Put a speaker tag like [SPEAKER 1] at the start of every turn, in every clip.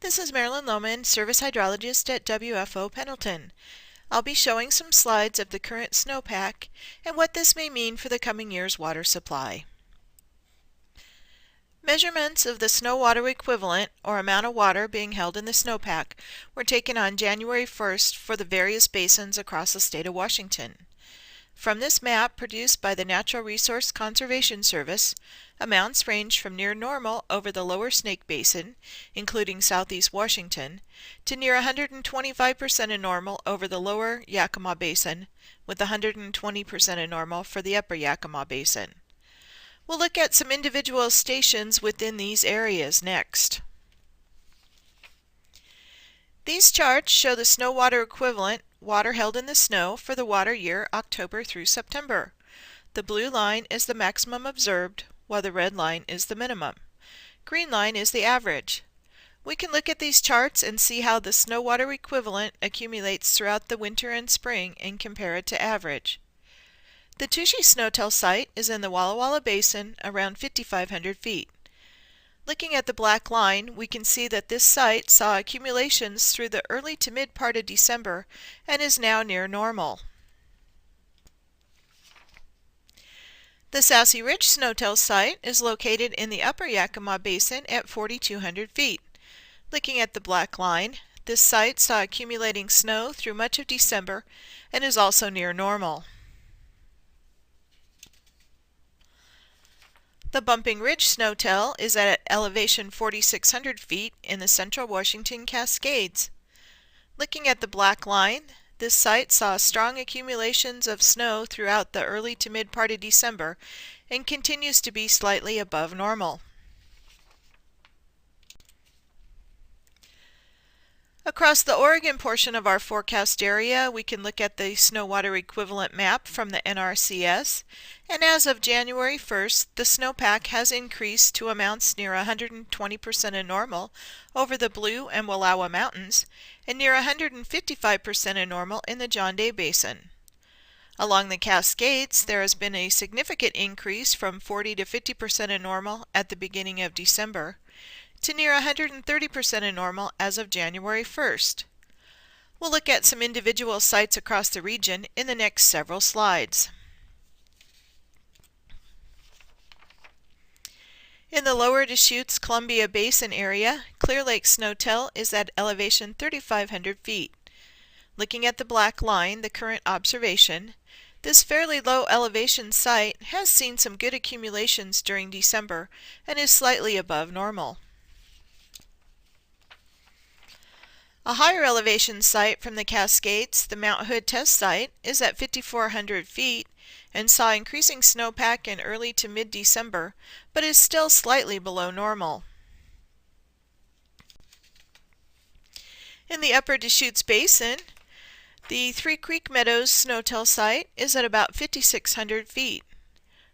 [SPEAKER 1] This is Marilyn Lohman, Service Hydrologist at WFO Pendleton. I'll be showing some slides of the current snowpack and what this may mean for the coming year's water supply. Measurements of the snow water equivalent, or amount of water being held in the snowpack, were taken on January 1st for the various basins across the state of Washington. From this map produced by the Natural Resource Conservation Service, amounts range from near normal over the lower Snake Basin, including southeast Washington, to near 125% of normal over the lower Yakima Basin, with 120% of normal for the upper Yakima Basin. We'll look at some individual stations within these areas next. These charts show the snow water equivalent, water held in the snow, for the water year October through September. The blue line is the maximum observed, while the red line is the minimum. Green line is the average. We can look at these charts and see how the snow water equivalent accumulates throughout the winter and spring and compare it to average. The Touchet Snotel site is in the Walla Basin around 5,500 feet. Looking at the black line, we can see that this site saw accumulations through the early to mid part of December and is now near normal. The Sasse Ridge Snotel site is located in the upper Yakima Basin at 4,200 feet. Looking at the black line, this site saw accumulating snow through much of December and is also near normal. The Bumping Ridge Snotel is at elevation 4,600 feet in the central Washington Cascades. Looking at the black line, this site saw strong accumulations of snow throughout the early to mid part of December and continues to be slightly above normal. Across the Oregon portion of our forecast area, we can look at the snow water equivalent map from the NRCS, and as of January 1st, the snowpack has increased to amounts near 120% of normal over the Blue and Walla Mountains, and near 155% of normal in the Grande Basin. Along the Cascades, there has been a significant increase from 40 to 50% of normal at the beginning of December, to near 130% of normal as of January 1st. We'll look at some individual sites across the region in the next several slides. In the lower Deschutes Columbia Basin area, Clear Lake Snotel is at elevation 3,500 feet. Looking at the black line, the current observation, this fairly low elevation site has seen some good accumulations during December and is slightly above normal. A higher elevation site from the Cascades, the Mount Hood test site, is at 5,400 feet and saw increasing snowpack in early to mid-December, but is still slightly below normal. In the upper Deschutes Basin, the Three Creek Meadows Snotel site is at about 5,600 feet.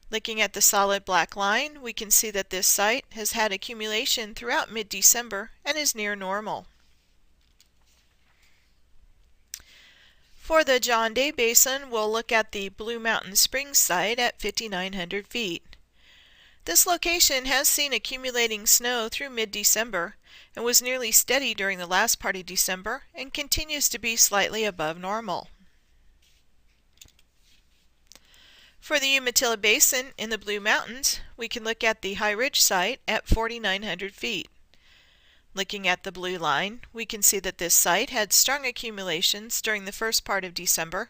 [SPEAKER 1] Looking at the solid black line, we can see that this site has had accumulation throughout mid-December and is near normal. For the Grande Basin, we'll look at the Blue Mountain Springs site at 5,900 feet. This location has seen accumulating snow through mid-December and was nearly steady during the last part of December and continues to be slightly above normal. For the Umatilla Basin in the Blue Mountains, we can look at the High Ridge site at 4,900 feet. Looking at the blue line, we can see that this site had strong accumulations during the first part of December,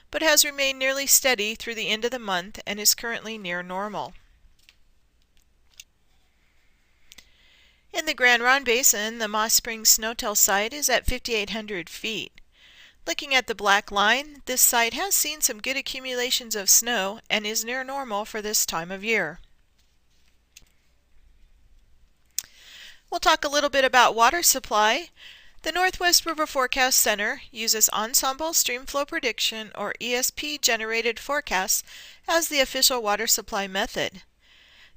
[SPEAKER 1] but has remained nearly steady through the end of the month and is currently near normal. In the Grand Ronde Basin, the Moss Springs Snotel site is at 5,800 feet. Looking at the black line, this site has seen some good accumulations of snow and is near normal for this time of year. We'll talk a little bit about water supply. The Northwest River Forecast Center uses Ensemble Streamflow Prediction, or ESP, generated forecasts as the official water supply method.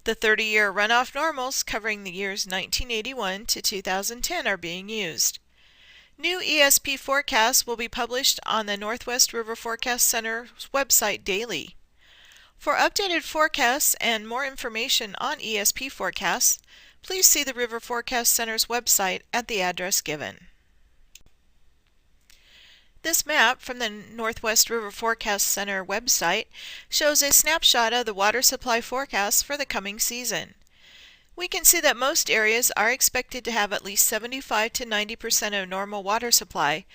[SPEAKER 1] The 30-year runoff normals covering the years 1981 to 2010 are being used. New ESP forecasts will be published on the Northwest River Forecast Center's website daily. For updated forecasts and more information on ESP forecasts, please see the River Forecast Center's website at the address given. This map from the Northwest River Forecast Center website shows a snapshot of the water supply forecast for the coming season. We can see that most areas are expected to have at least 75 to 90% of normal water supply,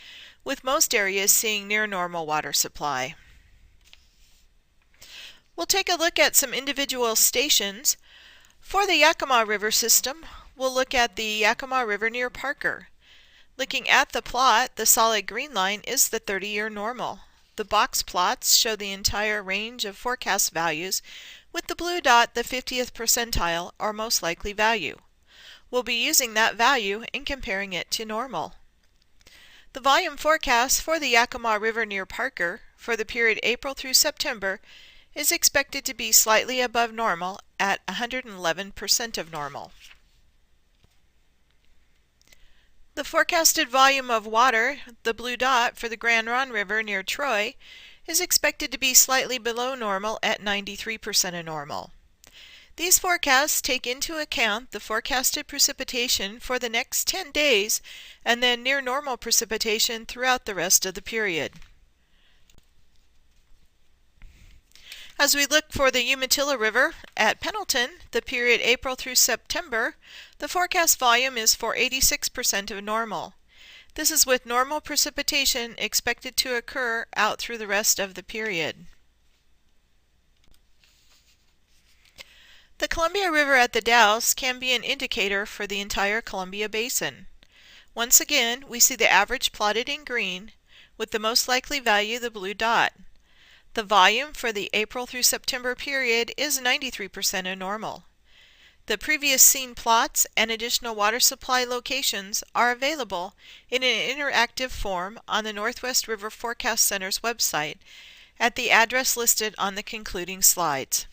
[SPEAKER 1] with most areas seeing near normal water supply. We'll take a look at some individual stations. For the Yakima River system, we'll look at the Yakima River near Parker. Looking at the plot, the solid green line is the 30-year normal. The box plots show the entire range of forecast values, with the blue dot the 50th percentile or most likely value. We'll be using that value and comparing it to normal. The volume forecast for the Yakima River near Parker for the period April through September is expected to be slightly above normal at 111% of normal. The forecasted volume of water, the blue dot for the Grande River near Troy, is expected to be slightly below normal at 93% of normal. These forecasts take into account the forecasted precipitation for the next 10 days and then near normal precipitation throughout the rest of the period. As we look for the Umatilla River at Pendleton, the period April through September, the forecast volume is for 86% of normal. This is with normal precipitation expected to occur out through the rest of the period. The Columbia River at the Dalles can be an indicator for the entire Columbia Basin. Once again, we see the average plotted in green, with the most likely value the blue dot. The volume for the April through September period is 93% of normal. The previous seen plots and additional water supply locations are available in an interactive form on the Northwest River Forecast Center's website at the address listed on the concluding slides.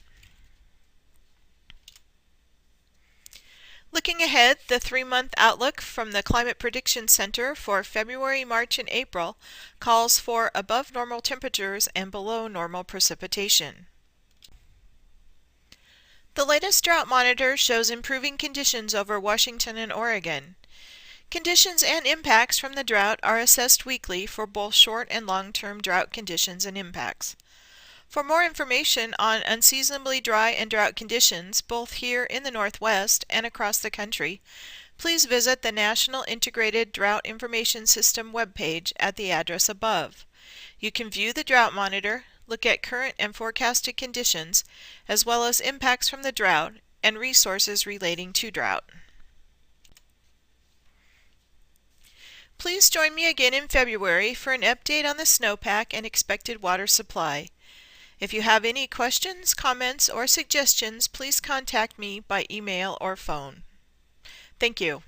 [SPEAKER 1] Looking ahead, the 3-month outlook from the Climate Prediction Center for February, March, and April calls for above normal temperatures and below normal precipitation. The latest drought monitor shows improving conditions over Washington and Oregon. Conditions and impacts from the drought are assessed weekly for both short and long-term drought conditions and impacts. For more information on unseasonably dry and drought conditions, both here in the Northwest and across the country, please visit the National Integrated Drought Information System webpage at the address above. You can view the drought monitor, look at current and forecasted conditions, as well as impacts from the drought and resources relating to drought. Please join me again in February for an update on the snowpack and expected water supply. If you have any questions, comments, or suggestions, please contact me by email or phone. Thank you.